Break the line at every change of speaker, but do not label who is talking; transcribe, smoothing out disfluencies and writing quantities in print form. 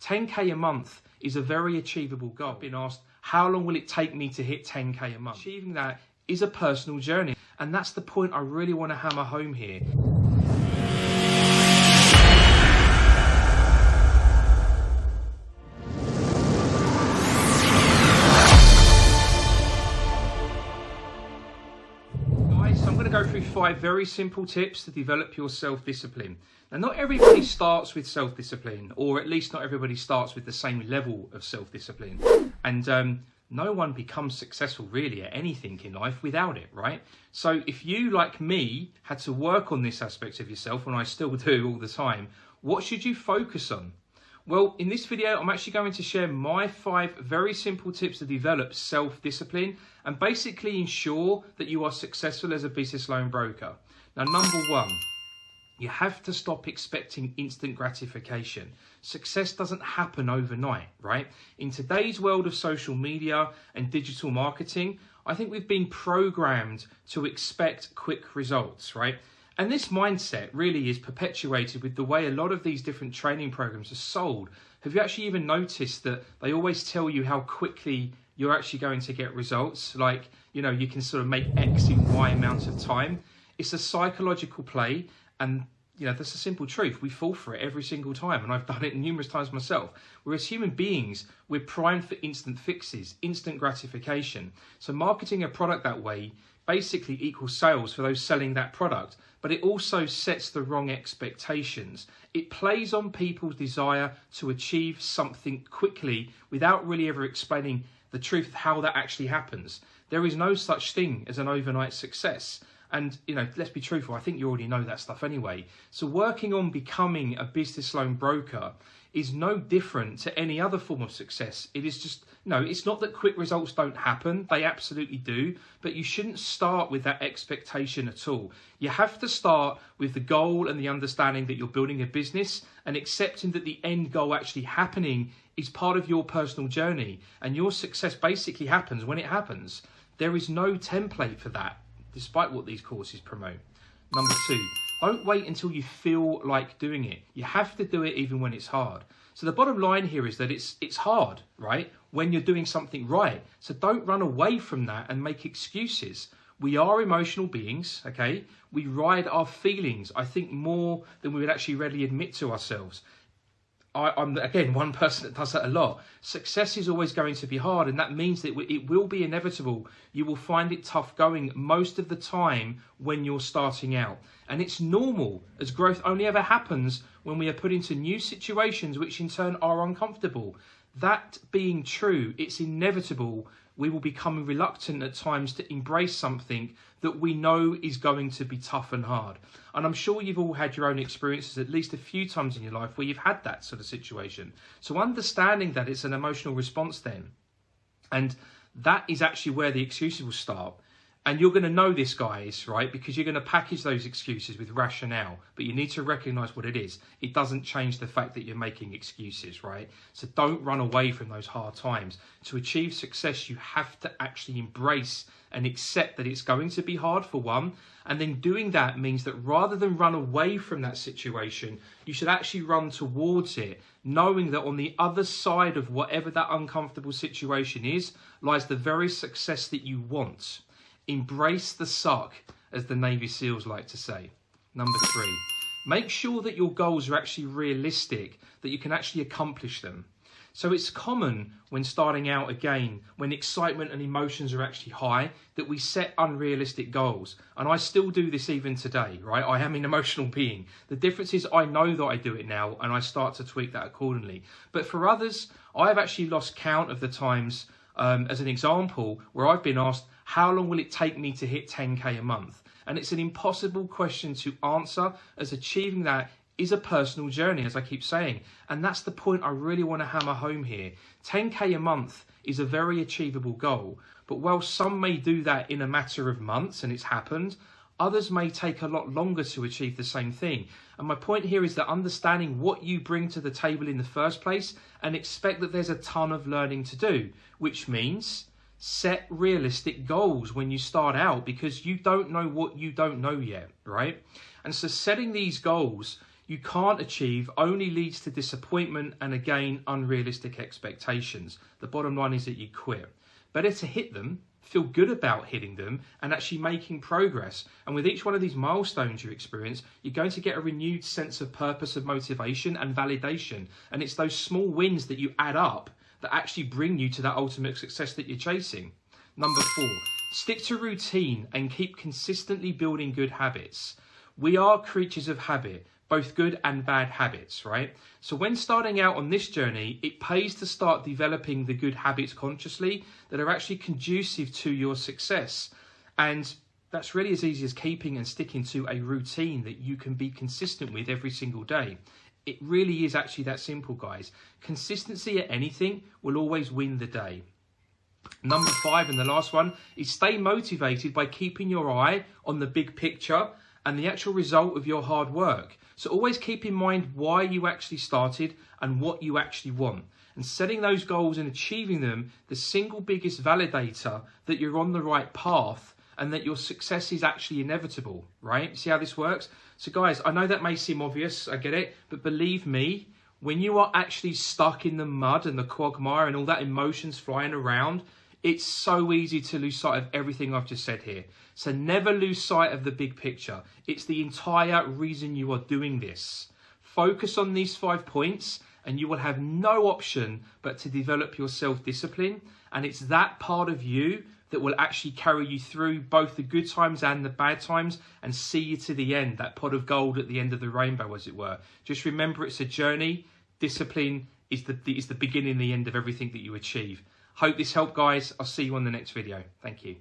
10K a month is a very achievable goal. I've been asked, how long will it take me to hit 10K a month? Achieving that is a personal journey. And that's the point I really want to hammer home here. So I'm going to go through 5 very simple tips to develop your self-discipline. Now, not everybody starts with self-discipline, or at least not everybody starts with the same level of self-discipline. And no one becomes successful really at anything in life without it, right? So if you, like me, had to work on this aspect of yourself, and I still do all the time, what should you focus on? Well, in this video, I'm actually going to share my 5 very simple tips to develop self-discipline and basically ensure that you are successful as a business loan broker. Now, number 1, you have to stop expecting instant gratification. Success doesn't happen overnight, right? In today's world of social media and digital marketing, I think we've been programmed to expect quick results, right? And this mindset really is perpetuated with the way a lot of these different training programs are sold. Have you actually even noticed that they always tell you how quickly you're actually going to get results? Like, you know, you can sort of make X in Y amount of time. It's a psychological play, and you know, that's a simple truth. We fall for it every single time, and I've done it numerous times myself. Whereas human beings, we're primed for instant fixes, instant gratification. So marketing a product that way basically equals sales for those selling that product, but it also sets the wrong expectations. It plays on people's desire to achieve something quickly without really ever explaining the truth of how that actually happens. There is no such thing as an overnight success. And, you know, let's be truthful, I think you already know that stuff anyway. So working on becoming a business loan broker is no different to any other form of success. It is just, no, it's not that quick results don't happen. They absolutely do. But you shouldn't start with that expectation at all. You have to start with the goal and the understanding that you're building a business and accepting that the end goal actually happening is part of your personal journey. And your success basically happens when it happens. There is no template for that, despite what these courses promote. Number 2, don't wait until you feel like doing it. You have to do it even when it's hard. So the bottom line here is that it's hard, right? When you're doing something right. So don't run away from that and make excuses. We are emotional beings, okay? We ride our feelings, I think, more than we would actually readily admit to ourselves. I'm, again, one person that does that a lot. Success is always going to be hard, and that means that it will be inevitable. You will find it tough going most of the time when you're starting out. And it's normal, as growth only ever happens when we are put into new situations which in turn are uncomfortable. That being true, it's inevitable we will become reluctant at times to embrace something that we know is going to be tough and hard. And I'm sure you've all had your own experiences at least a few times in your life where you've had that sort of situation. So understanding that it's an emotional response then, and that is actually where the excuses will start. And you're going to know this, guys, right? Because you're going to package those excuses with rationale. But you need to recognize what it is. It doesn't change the fact that you're making excuses, right? So don't run away from those hard times. To achieve success, you have to actually embrace and accept that it's going to be hard, for one. And then doing that means that rather than run away from that situation, you should actually run towards it, knowing that on the other side of whatever that uncomfortable situation is, lies the very success that you want. Embrace the suck, as the Navy SEALs like to say. Number 3, make sure that your goals are actually realistic, that you can actually accomplish them. So it's common when starting out again, when excitement and emotions are actually high, that we set unrealistic goals. And I still do this even today, right? I am an emotional being. The difference is I know that I do it now and I start to tweak that accordingly. But for others, I've actually lost count of the times, as an example, where I've been asked, how long will it take me to hit 10K a month? And it's an impossible question to answer, as achieving that is a personal journey, as I keep saying. And that's the point I really want to hammer home here. 10K a month is a very achievable goal. But while some may do that in a matter of months, and it's happened, others may take a lot longer to achieve the same thing. And my point here is that understanding what you bring to the table in the first place and expect that there's a ton of learning to do, which means set realistic goals when you start out, because you don't know what you don't know yet, right? And so setting these goals, you can't achieve only leads to disappointment and again unrealistic expectations. The bottom line is that you quit. Better to hit them, feel good about hitting them, and actually making progress. And with each one of these milestones you experience, you're going to get a renewed sense of purpose, of motivation and validation. And it's those small wins that you add up that actually bring you to that ultimate success that you're chasing. Number 4, stick to routine and keep consistently building good habits. We are creatures of habit, both good and bad habits, right? So when starting out on this journey, it pays to start developing the good habits consciously that are actually conducive to your success. And that's really as easy as keeping and sticking to a routine that you can be consistent with every single day. It really is actually that simple, guys. Consistency at anything will always win the day. Number 5, and the last one, is stay motivated by keeping your eye on the big picture and the actual result of your hard work. So always keep in mind why you actually started and what you actually want. And setting those goals and achieving them, the single biggest validator that you're on the right path and that your success is actually inevitable, right? See how this works? So guys, I know that may seem obvious, I get it, but believe me, when you are actually stuck in the mud and the quagmire and all that emotions flying around, it's so easy to lose sight of everything I've just said here. So never lose sight of the big picture. It's the entire reason you are doing this. Focus on these 5 points and you will have no option but to develop your self-discipline. And it's that part of you that will actually carry you through both the good times and the bad times and see you to the end, that pot of gold at the end of the rainbow, as it were. Just remember, it's a journey. Discipline is the beginning and the end of everything that you achieve. Hope this helped, guys. I'll see you on the next video. Thank you.